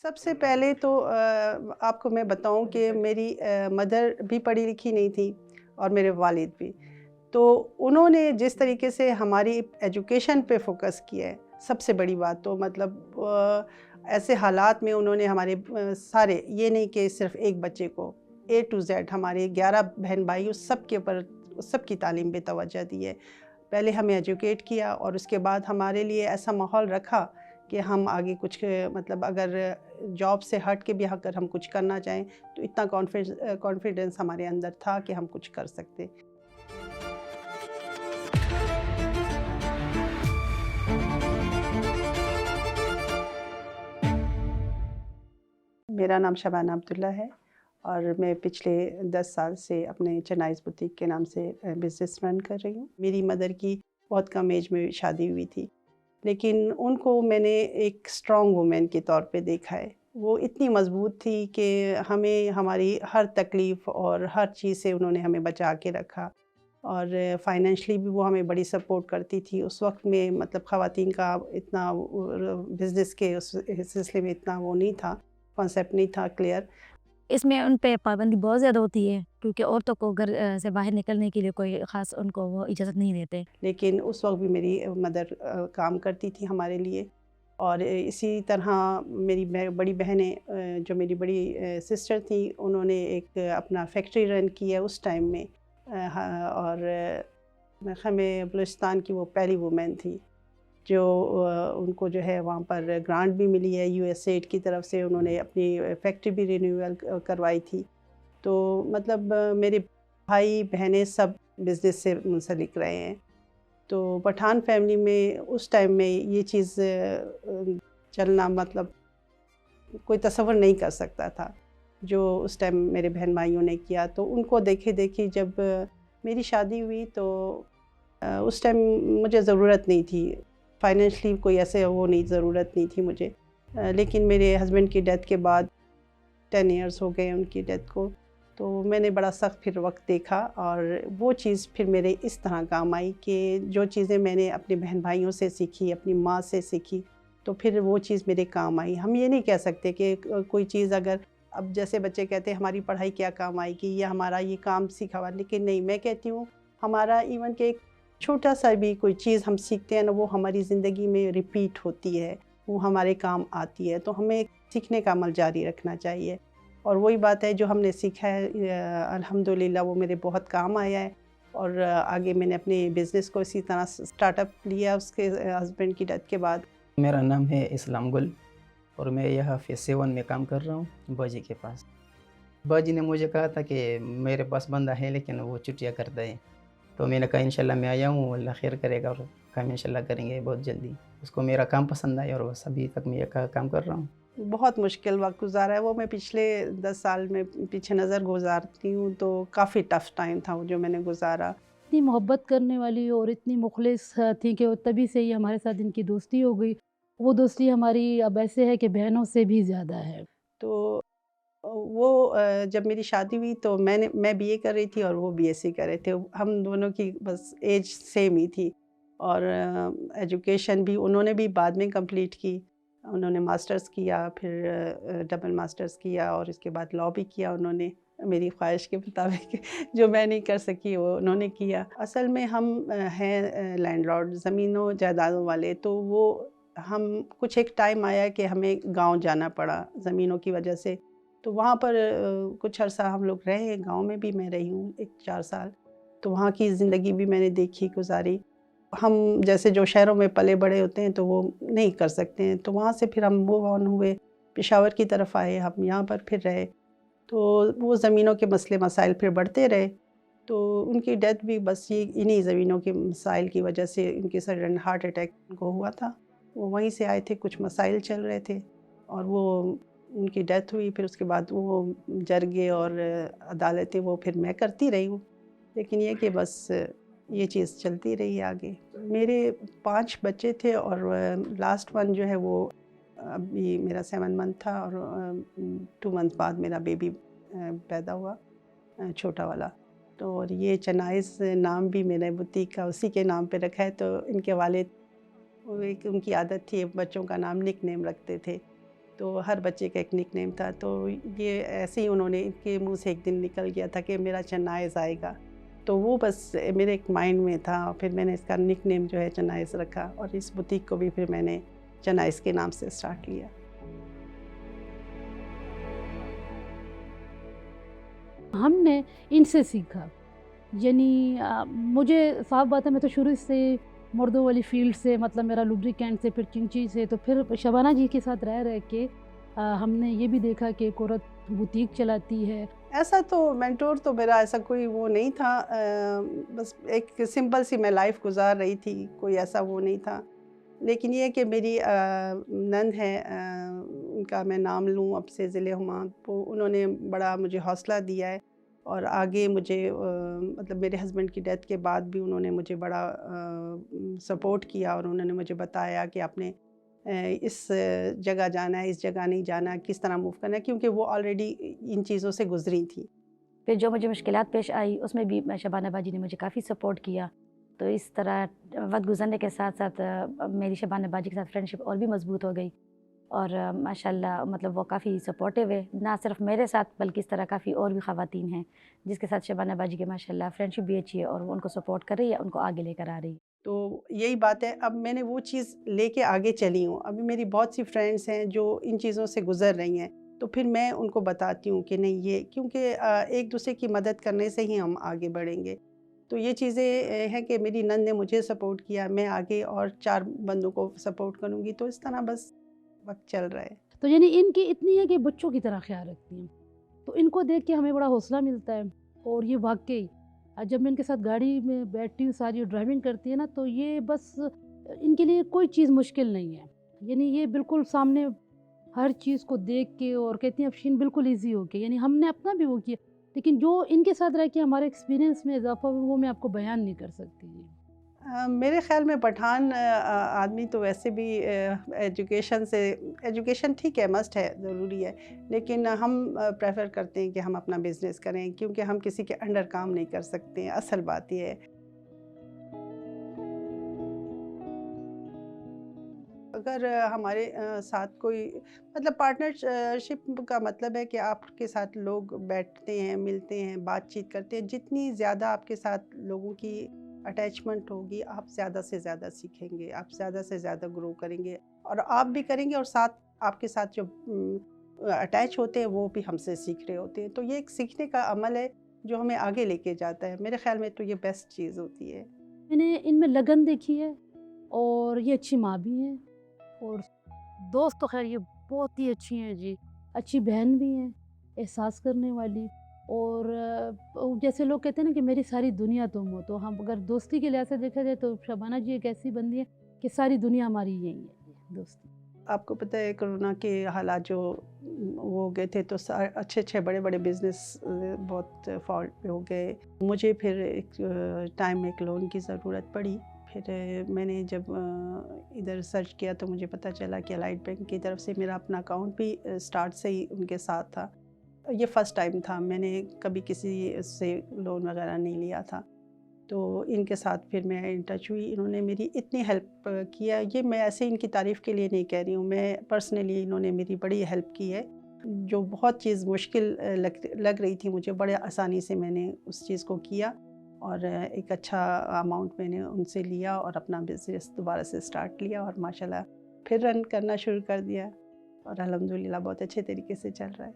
سب سے پہلے تو آپ کو میں بتاؤں کہ میری مدر بھی پڑھی لکھی نہیں تھی اور میرے والد بھی. تو انہوں نے جس طریقے سے ہماری ایجوکیشن پہ فوکس کیا ہے، سب سے بڑی بات تو مطلب ایسے حالات میں انہوں نے ہمارے سارے، یہ نہیں کہ صرف ایک بچے کو، اے ٹو زیڈ ہمارے 11 بہن بھائی اس سب کے اوپر، سب کی تعلیم پہ توجہ دی ہے. پہلے ہمیں ایجوکیٹ کیا اور اس کے بعد ہمارے لیے ایسا ماحول رکھا کہ ہم آگے کچھ مطلب اگر جاب سے ہٹ کے بھی اگر ہم کچھ کرنا چاہیں تو اتنا کانفیڈنس ہمارے اندر تھا کہ ہم کچھ کر سکتے. میرا نام شبانہ عبداللہ ہے اور میں پچھلے 10 سال سے اپنے چنائز بوتیک کے نام سے بزنس رن کر رہی ہوں. میری مدر کی بہت کم ایج میں شادی ہوئی تھی، لیکن ان کو میں نے ایک اسٹرانگ وومن کے طور پہ دیکھا ہے. وہ اتنی مضبوط تھی کہ ہمیں ہماری ہر تکلیف اور ہر چیز سے انہوں نے ہمیں بچا کے رکھا، اور فائنینشلی بھی وہ ہمیں بڑی سپورٹ کرتی تھی. اس وقت میں مطلب خواتین کا اتنا بزنس کے اس سلسلے میں اتنا وہ نہیں تھا، کانسیپٹ نہیں تھا کلیئر. اس میں ان پہ پابندی بہت زیادہ ہوتی ہے کیونکہ عورتوں کو گھر سے باہر نکلنے کے لیے کوئی خاص ان کو وہ اجازت نہیں دیتے. لیکن اس وقت بھی میری مدر کام کرتی تھی ہمارے لیے. اور اسی طرح میری بڑی بہنیں، جو میری بڑی سسٹر تھیں، انہوں نے ایک اپنا فیکٹری رن کیا اس ٹائم میں، اور میں بلوچستان کی وہ پہلی وومن تھی جو ان کو جو ہے وہاں پر گرانٹ بھی ملی ہے یو ایس ایڈ کی طرف سے. انہوں نے اپنی فیکٹری بھی رینیول کروائی تھی. تو مطلب میرے بھائی بہنیں سب بزنس سے منسلک رہے ہیں. تو پٹھان فیملی میں اس ٹائم میں یہ چیز چلنا مطلب کوئی تصور نہیں کر سکتا تھا جو اس ٹائم میرے بہن بھائیوں نے کیا. تو ان کو دیکھے دیکھی جب میری شادی ہوئی تو اس ٹائم مجھے ضرورت نہیں تھی فائنینشلی، کوئی ایسے وہ نہیں، ضرورت نہیں تھی مجھے. لیکن میرے ہسبینڈ کی ڈیتھ کے بعد 10 ایئرس ہو گئے ان کی ڈیتھ کو، تو میں نے بڑا سخت پھر وقت دیکھا اور وہ چیز پھر میرے اس طرح کام آئی کہ جو چیزیں میں نے اپنے بہن بھائیوں سے سیکھی، اپنی ماں سے سیکھی، تو پھر وہ چیز میرے کام آئی. ہم یہ نہیں کہہ سکتے کہ کوئی چیز اگر اب جیسے بچے کہتے ہیں ہماری پڑھائی کیا کام آئے گی یا ہمارا یہ کام سیکھا ہوا، لیکن نہیں، میں کہتی ہوں ہمارا ایون کہ ایک چھوٹا سا بھی کوئی چیز ہم سیکھتے ہیں نا، وہ ہماری زندگی میں ریپیٹ ہوتی ہے، وہ ہمارے کام آتی ہے. تو ہمیں سیکھنے کا عمل جاری رکھنا چاہیے. اور وہی بات ہے جو ہم نے سیکھا ہے الحمدللہ وہ میرے بہت کام آیا ہے. اور آگے میں نے اپنے بزنس کو اسی طرح سٹارٹ اپ لیا اس کے ہسبینڈ کی ڈیتھ کے بعد. میرا نام ہے اسلام گل اور میں یہاں فیز 7 میں کام کر رہا ہوں باجی کے پاس. باجی نے مجھے کہا تھا کہ میرے پاس بندہ ہے لیکن وہ چھٹیاں کرتا ہے، تو میں نے کہا انشاءاللہ میں آیا ہوں، اللہ خیر کرے گا اور کام انشاءاللہ کریں گے بہت جلدی. اس کو میرا کام پسند آیا اور بس ابھی تک میں یہ کام کر رہا ہوں. بہت مشکل وقت گزارا ہے وہ. میں پچھلے 10 سال میں پیچھے نظر گزارتی ہوں تو کافی ٹف ٹائم تھا وہ جو میں نے گزارا. اتنی محبت کرنے والی اور اتنی مخلص تھی کہ تبھی سے ہی ہمارے ساتھ ان کی دوستی ہو گئی. وہ دوستی ہماری اب ایسے ہے کہ بہنوں سے بھی زیادہ ہے. تو وہ جب میری شادی ہوئی تو میں بی اے کر رہی تھی اور وہ بی ایس سی کر رہے تھے. ہم دونوں کی بس ایج سیم ہی تھی اور ایجوکیشن بھی انہوں نے بھی بعد میں کمپلیٹ کی. انہوں نے ماسٹرز کیا، پھر ڈبل ماسٹرز کیا اور اس کے بعد لاء بھی کیا انہوں نے، میری خواہش کے مطابق جو میں نہیں کر سکی وہ انہوں نے کیا. اصل میں ہم ہیں لینڈ لارڈ، زمینوں جائیدادوں والے. تو وہ ہم کچھ ایک ٹائم آیا کہ ہمیں گاؤں جانا پڑا زمینوں کی وجہ سے. تو وہاں پر کچھ عرصہ ہم لوگ رہے، گاؤں میں بھی میں رہی ہوں 4 سال. تو وہاں کی زندگی بھی میں نے دیکھی، گزاری. ہم جیسے جو شہروں میں پلے بڑے ہوتے ہیں تو وہ نہیں کر سکتے ہیں. تو وہاں سے پھر ہم موو آن ہوئے، پشاور کی طرف آئے، ہم یہاں پر پھر رہے. تو وہ زمینوں کے مسئلے مسائل پھر بڑھتے رہے. تو ان کی ڈیتھ بھی بس یہ انہی زمینوں کے مسائل کی وجہ سے، ان کی سڈن ہارٹ اٹیک ان کو ہوا تھا. وہ وہیں سے آئے تھے، کچھ مسائل چل رہے تھے اور وہ ان کی ڈیتھ ہوئی. پھر اس کے بعد وہ جرگے اور عدالتیں وہ پھر میں کرتی رہی ہوں. لیکن یہ کہ بس یہ چیز چلتی رہی آگے. میرے 5 بچے تھے اور لاسٹ ون جو ہے وہ ابھی میرا 7 منتھ تھا اور 2 منتھ بعد میرا بیبی پیدا ہوا، چھوٹا والا. تو اور یہ چنائز نام بھی میرے بوتیک کا اسی کے نام پہ رکھا ہے. تو ان کے والد، ان کی عادت تھی بچوں کا نام نک نیم رکھتے تھے. تو ہر بچے کا ایک نک نیم تھا، تو یہ ایسے ہی انہوں نے ان کے منہ سے ایک دن نکل گیا تھا کہ میرا چنائز آئے گا، تو وہ بس میرے ایک مائنڈ میں تھا، اور پھر میں نے اس کا نک نیم جو ہے چنائز رکھا، اور اس بوتیک کو بھی پھر میں نے چنائز کے نام سے سٹارٹ کیا۔ ہم نے ان سے سیکھا، یعنی مجھے صاف بات ہے، میں تو شروع سے مردوں والی فیلڈ سے، مطلب میرا لوبریکینٹ سے، پھر چنچی سے، تو پھر شبانہ جی کے ساتھ رہ کے ہم نے یہ بھی دیکھا کہ ایک عورت بوتیک چلاتی ہے۔ ایسا تو مینٹور تو میرا ایسا کوئی وہ نہیں تھا، بس ایک سمپل سی میں لائف گزار رہی تھی، کوئی ایسا وہ نہیں تھا، لیکن یہ کہ میری نند ہے، ان کا میں نام لوں اب سے، ذیل ہما، تو انہوں نے بڑا مجھے حوصلہ دیا ہے، اور آگے مجھے مطلب میرے ہسبینڈ کی ڈیتھ کے بعد بھی انہوں نے مجھے بڑا سپورٹ کیا، اور انہوں نے مجھے بتایا کہ آپ نے اس جگہ جانا ہے، اس جگہ نہیں جانا، کس طرح موو کرنا ہے، کیونکہ وہ آلریڈی ان چیزوں سے گزری تھی۔ پھر جو مجھے مشکلات پیش آئی اس میں بھی شبانہ باجی نے مجھے کافی سپورٹ کیا، تو اس طرح وقت گزرنے کے ساتھ ساتھ میری شبانہ باجی کے ساتھ فرینڈشپ اور بھی مضبوط ہو گئی، اور ماشاءاللہ مطلب وہ کافی سپورٹیو ہے، نہ صرف میرے ساتھ بلکہ اس طرح کافی اور بھی خواتین ہیں جس کے ساتھ شبانہ باجی کے ماشاءاللہ فرینڈشپ بھی اچھی ہے، اور وہ ان کو سپورٹ کر رہی ہے، ان کو آگے لے کر آ رہی ہے۔ تو یہی بات ہے، اب میں نے وہ چیز لے کے آگے چلی ہوں، ابھی میری بہت سی فرینڈس ہیں جو ان چیزوں سے گزر رہی ہیں، تو پھر میں ان کو بتاتی ہوں کہ نہیں، یہ کیونکہ ایک دوسرے کی مدد کرنے سے ہی ہم آگے بڑھیں گے، تو یہ چیزیں ہیں کہ میری نند نے مجھے سپورٹ کیا، میں آگے اور 4 بندوں کو سپورٹ کروں گی، تو اس طرح بس وقت چل رہا ہے۔ تو یعنی ان کی اتنی ہے کہ بچوں کی طرح خیال رکھتی ہیں، تو ان کو دیکھ کے ہمیں بڑا حوصلہ ملتا ہے، اور یہ واقعی جب میں ان کے ساتھ گاڑی میں بیٹھتی ہوں، ساری ڈرائیونگ کرتی ہے نا، تو یہ بس ان کے لیے کوئی چیز مشکل نہیں ہے، یعنی یہ بالکل سامنے ہر چیز کو دیکھ کے، اور کہتی ہیں افشین بالکل ایزی ہو کے، یعنی ہم نے اپنا بھی وہ کیا، لیکن جو ان کے ساتھ رہ کے ہمارے ایکسپیرینس میں اضافہ ہوا وہ میں آپ کو بیان نہیں کر سکتی۔ میرے خیال میں پٹھان آدمی تو ویسے بھی ایجوکیشن ٹھیک ہے، مسٹ ہے، ضروری ہے، لیکن ہم پریفر کرتے ہیں کہ ہم اپنا بزنس کریں، کیونکہ ہم کسی کے انڈر کام نہیں کر سکتے ہیں، اصل بات یہ ہے۔ اگر ہمارے ساتھ کوئی مطلب پارٹنرشپ کا مطلب ہے کہ آپ کے ساتھ لوگ بیٹھتے ہیں، ملتے ہیں، بات چیت کرتے ہیں، جتنی زیادہ آپ کے ساتھ لوگوں کی اٹیچمنٹ ہوگی، آپ زیادہ سے زیادہ سیکھیں گے، آپ زیادہ سے زیادہ گرو کریں گے، اور آپ بھی کریں گے، اور ساتھ آپ کے ساتھ جو اٹیچ ہوتے ہیں وہ بھی ہم سے سیکھ رہے ہوتے ہیں، تو یہ ایک سیکھنے کا عمل ہے جو ہمیں آگے لے کے جاتا ہے، میرے خیال میں تو یہ بیسٹ چیز ہوتی ہے۔ میں نے ان میں لگن دیکھی ہے، اور یہ اچھی ماں بھی ہیں، اور دوست تو خیر یہ بہت ہی اچھی ہیں جی، اچھی بہن بھی ہیں، احساس کرنے والی، اور جیسے لوگ کہتے ہیں نا کہ میری ساری دنیا تم ہو، تو ہم اگر دوستی کے لحاظ سے دیکھا جائے تو شبانہ جی ایک ایسی بندی ہے کہ ساری دنیا ہماری یہی ہے دوستی۔ آپ کو پتہ ہے کرونا کے حالات جو وہ گئے تھے، تو اچھے بڑے بڑے بزنس بہت فالٹ پہ ہو گئے، مجھے پھر ایک ٹائم میں ایک لون کی ضرورت پڑی، پھر میں نے جب ادھر سرچ کیا تو مجھے پتہ چلا کہ الائٹ بینک کی طرف سے میرا اپنا اکاؤنٹ بھی سٹارٹ سے ہی ان کے ساتھ تھا، یہ فرسٹ ٹائم تھا، میں نے کبھی کسی سے لون وغیرہ نہیں لیا تھا، تو ان کے ساتھ پھر میں ان ٹچ ہوئی، انہوں نے میری اتنی ہیلپ کیا، یہ میں ایسے ان کی تعریف کے لیے نہیں کہہ رہی ہوں، میں پرسنلی انہوں نے میری بڑی ہیلپ کی ہے، جو بہت چیز مشکل لگ رہی تھی مجھے، بڑے آسانی سے میں نے اس چیز کو کیا، اور ایک اچھا اماؤنٹ میں نے ان سے لیا، اور اپنا بزنس دوبارہ سے سٹارٹ لیا، اور ماشاءاللہ پھر رن کرنا شروع کر دیا، اور الحمدللہ بہت اچھے طریقے سے چل رہا ہے۔